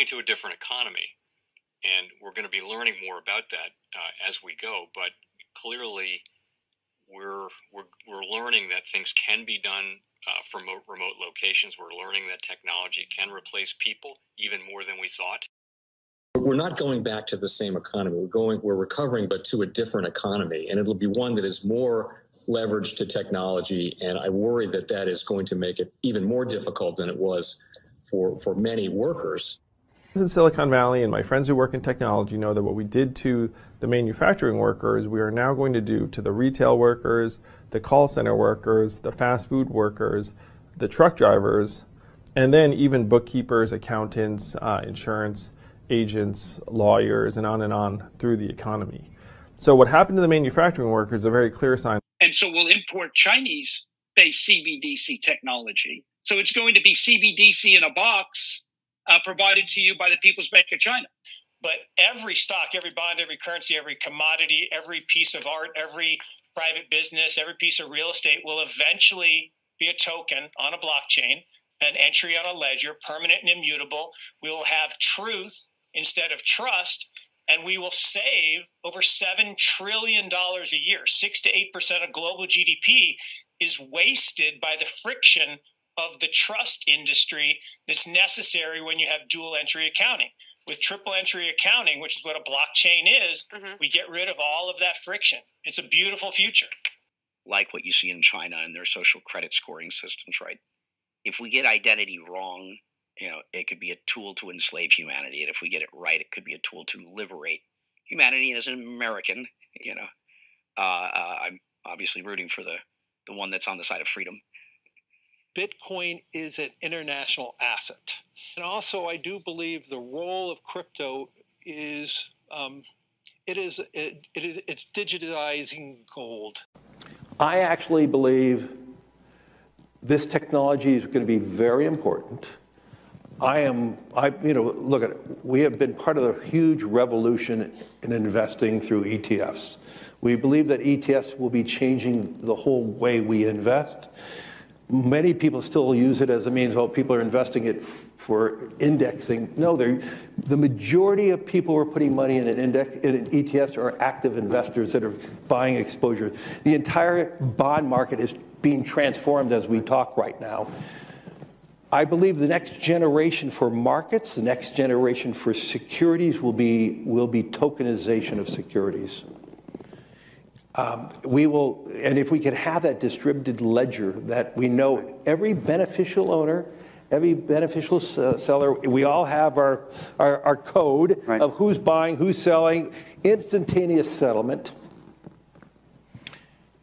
going to a different economy, and we're going to be learning more about that as we go. But clearly, we're learning that things can be done from remote locations. We're learning that technology can replace people even more than we thought. We're not going back to the same economy. We're recovering, but to a different economy, and it'll be one that is more leveraged to technology. And I worry that that is going to make it even more difficult than it was for many workers. In Silicon Valley, and my friends who work in technology know that what we did to the manufacturing workers, we are now going to do to the retail workers, the call center workers, the fast food workers, the truck drivers, and then even bookkeepers, accountants, insurance agents, lawyers, and on through the economy. So what happened to the manufacturing workers is a very clear sign. And so we'll import Chinese-based CBDC technology. So it's going to be CBDC in a box provided to you by the People's Bank of China. But every stock, every bond, every currency, every commodity, every piece of art, every private business, every piece of real estate will eventually be a token on a blockchain, an entry on a ledger, permanent and immutable. We will have truth instead of trust, and we will save over $7 trillion a year. 6 to 8% of global GDP is wasted by the friction of the trust industry that's necessary when you have dual entry accounting. With triple entry accounting, which is what a blockchain is, we get rid of all of that friction. It's a beautiful future. Like what you see in China and their social credit scoring systems, right? If we get identity wrong, it could be a tool to enslave humanity. And if we get it right, it could be a tool to liberate humanity. And as an American, I'm obviously rooting for the one that's on the side of freedom. Bitcoin is an international asset. And also, I do believe the role of crypto is, it's digitizing gold. I actually believe this technology is going to be very important. Look at it. We have been part of a huge revolution in investing through ETFs. We believe that ETFs will be changing the whole way we invest. Many people still use it as a means, people are investing it for indexing. No, the majority of people who are putting money in in ETFs are active investors that are buying exposure. The entire bond market is being transformed as we talk right now. I believe the next generation for markets, the next generation for securities will be tokenization of securities. And if we can have that distributed ledger that we know every beneficial owner, every beneficial seller, we all have our code of who's buying, who's selling, instantaneous settlement.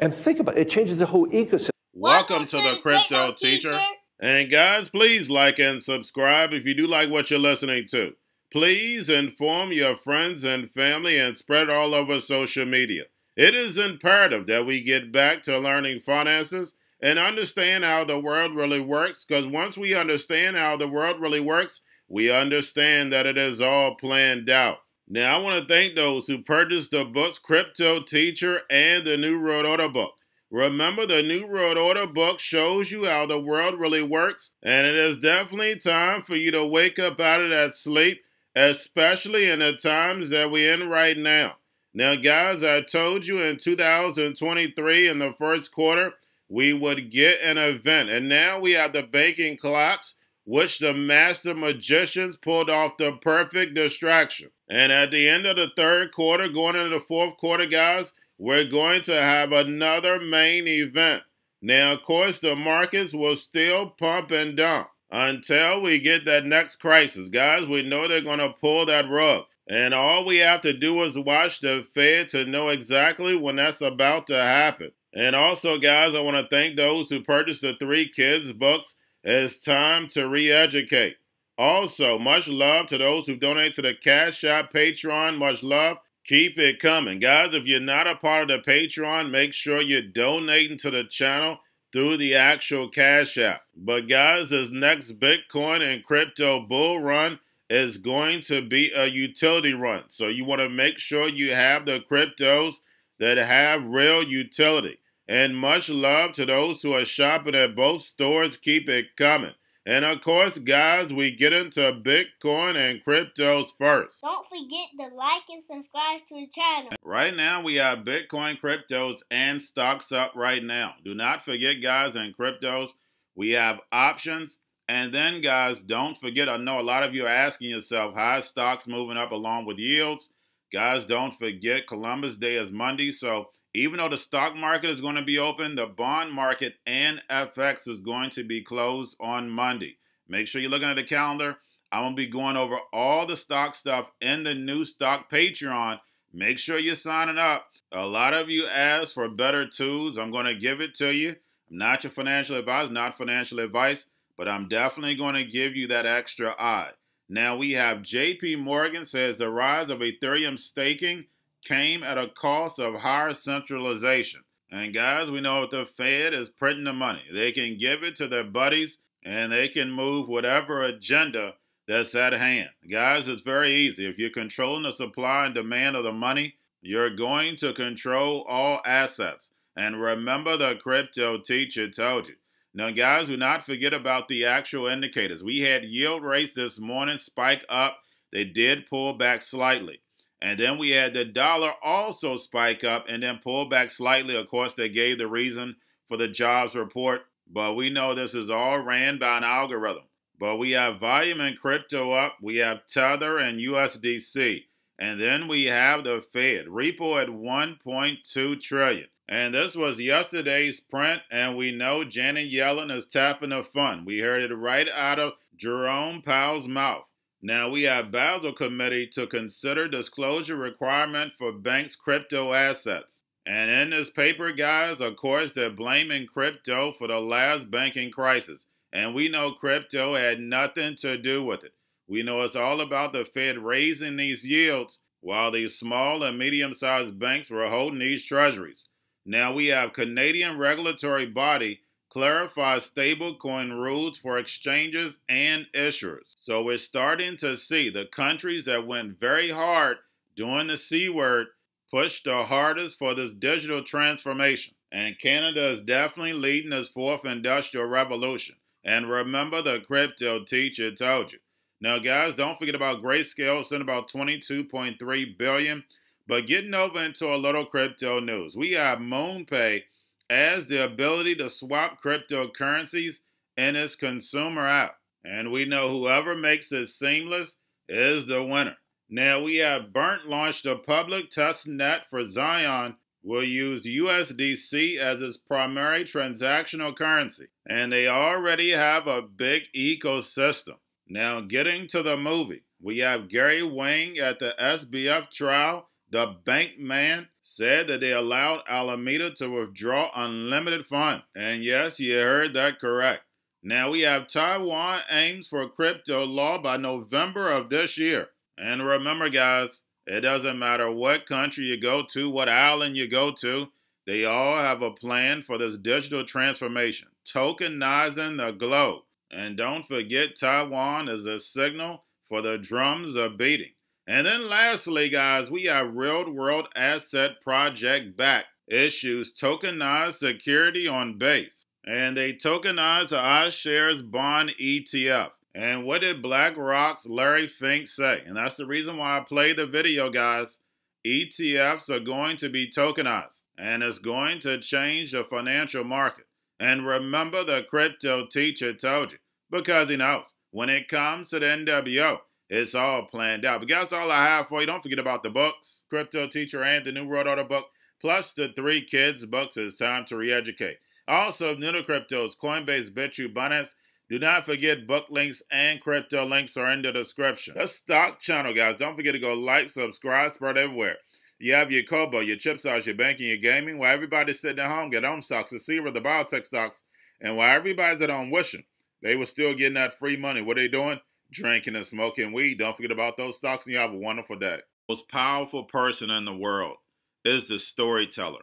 And think about it, it changes the whole ecosystem. Welcome to the Crypto Teacher. And guys, please like and subscribe if you do like what you're listening to. Please inform your friends and family and spread it all over social media. It is imperative that we get back to learning finances and understand how the world really works, because once we understand how the world really works, we understand that it is all planned out. Now, I want to thank those who purchased the books Cryptoteacher and the New World Order book. Remember, the New World Order book shows you how the world really works, and it is definitely time for you to wake up out of that sleep, especially in the times that we're in right now. Now, guys, I told you in 2023 in the first quarter, we would get an event. And now we have the banking collapse, which the master magicians pulled off the perfect distraction. And at the end of the third quarter, going into the fourth quarter, guys, we're going to have another main event. Now, of course, the markets will still pump and dump until we get that next crisis. Guys, we know they're going to pull that rug. And all we have to do is watch the Fed to know exactly when that's about to happen. And also, guys, I want to thank those who purchased the 3 Kids books. It's time to re-educate. Also, much love to those who donate to the Cash App, Patreon. Much love. Keep it coming. Guys, if you're not a part of the Patreon, make sure you're donating to the channel through the actual Cash App. But guys, this next Bitcoin and crypto bull run is going to be a utility run. So you want to make sure you have the cryptos that have real utility. And much love to those who are shopping at both stores. Keep it coming. And of course, guys, we get into Bitcoin and cryptos first. Don't forget to like and subscribe to the channel. Right now, we have Bitcoin, cryptos, and stocks up right now. Do not forget, guys, in cryptos, we have options. And then, guys, don't forget, I know a lot of you are asking yourself, how is stocks moving up along with yields? Guys, don't forget, Columbus Day is Monday, so even though the stock market is going to be open, the bond market and FX is going to be closed on Monday. Make sure you're looking at the calendar. I'm going to be going over all the stock stuff in the new stock Patreon. Make sure you're signing up. A lot of you asked for better tools. I'm going to give it to you. I'm not your financial advisor, not financial advice, but I'm definitely going to give you that extra eye. Now we have JP Morgan says the rise of Ethereum staking came at a cost of higher centralization. And guys, we know if the Fed is printing the money, they can give it to their buddies and they can move whatever agenda that's at hand. Guys, it's very easy. If you're controlling the supply and demand of the money, you're going to control all assets. And remember, the crypto teacher told you. Now, guys, do not forget about the actual indicators. We had yield rates this morning spike up. They did pull back slightly. And then we had the dollar also spike up and then pull back slightly. Of course, they gave the reason for the jobs report. But we know this is all ran by an algorithm. But we have volume and crypto up. We have Tether and USDC. And then we have the Fed. Repo at 1.2 trillion. And this was yesterday's print, and we know Janet Yellen is tapping the fund. We heard it right out of Jerome Powell's mouth. Now we have Basel Committee to consider disclosure requirement for banks' crypto assets. And in this paper, guys, of course, they're blaming crypto for the last banking crisis. And we know crypto had nothing to do with it. We know it's all about the Fed raising these yields while these small and medium-sized banks were holding these treasuries. Now we have Canadian regulatory body clarifies stablecoin rules for exchanges and issuers. So we're starting to see the countries that went very hard doing the C word push the hardest for this digital transformation. And Canada is definitely leading this fourth industrial revolution. And remember, the crypto teacher told you. Now, guys, don't forget about Grayscale. It's in about $22.3 billion. But getting over into a little crypto news, we have MoonPay as the ability to swap cryptocurrencies in its consumer app. And we know whoever makes it seamless is the winner. Now we have Burnt launched a public test net for Zion, will use USDC as its primary transactional currency. And they already have a big ecosystem. Now getting to the movie, we have Gary Wang at the SBF trial. The bank man said that they allowed Alameda to withdraw unlimited funds. And yes, you heard that correct. Now we have Taiwan aims for crypto law by November of this year. And remember, guys, it doesn't matter what country you go to, what island you go to, they all have a plan for this digital transformation, tokenizing the globe. And don't forget, Taiwan is a signal for the drums are beating. And then lastly, guys, we have Real World Asset Project back. Issues tokenized security on Base. And they tokenized the iShares bond ETF. And what did BlackRock's Larry Fink say? And that's the reason why I played the video, guys. ETFs are going to be tokenized. And it's going to change the financial market. And remember, the crypto teacher told you. Because he knows. When it comes to the NWO, it's all planned out. But guys, all I have for you. Don't forget about the books, Crypto Teacher and the New World Order book, plus the 3 kids books. It's time to re-educate. Also, new to cryptos, Coinbase, Bitrue, Binance. Do not forget book links and crypto links are in the description. The stock channel, guys. Don't forget to go like, subscribe, spread everywhere. You have your Kobo, your chip stocks, your banking, your gaming. While everybody's sitting at home, get on stocks, the Seaver, the biotech stocks. And while everybody's at home wishing they were still getting that free money, what are they doing? Drinking and smoking weed. Don't forget about those stocks, and you have a wonderful day. The most powerful person in the world is the storyteller.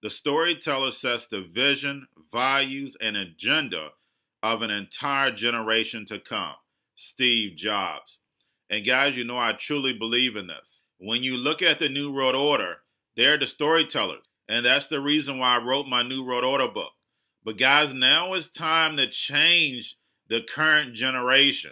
The storyteller sets the vision, values, and agenda of an entire generation to come. Steve Jobs. And guys, you know I truly believe in this. When you look at the New World Order, they're the storytellers. And that's the reason why I wrote my New World Order book. But guys, now it's time to change the current generation.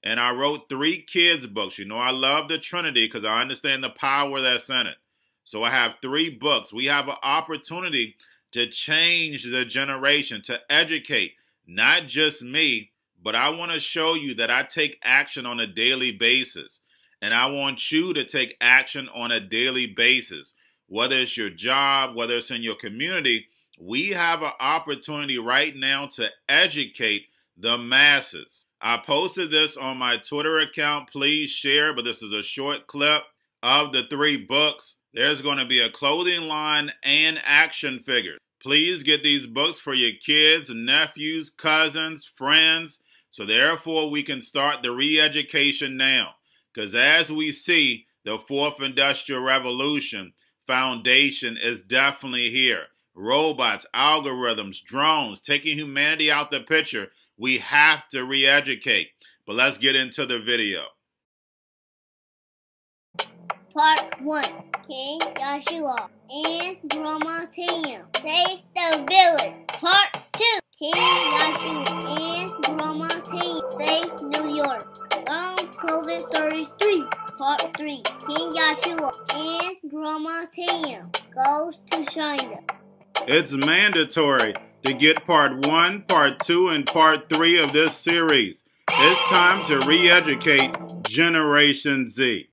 And I wrote 3 kids' books. You know, I love the Trinity because I understand the power that's in it. So I have 3 books. We have an opportunity to change the generation, to educate, not just me, but I want to show you that I take action on a daily basis. And I want you to take action on a daily basis. Whether it's your job, whether it's in your community, we have an opportunity right now to educate the masses. I posted this on my Twitter account. Please share, but this is a short clip of the 3 books. There's going to be a clothing line and action figures. Please get these books for your kids, nephews, cousins, friends, so therefore we can start the re-education now. Because as we see, the 4th Industrial Revolution foundation is definitely here. Robots, algorithms, drones, taking humanity out the picture. We have to re-educate. But let's get into the video. Part 1. King Joshua and Grandma Tam save the village. Part 2. King Joshua and Grandma Tam save New York from COVID-33. Part 3. King Joshua and Grandma Tam goes to China. It's mandatory to get part 1, part 2, and part 3 of this series. It's time to re-educate Generation Z.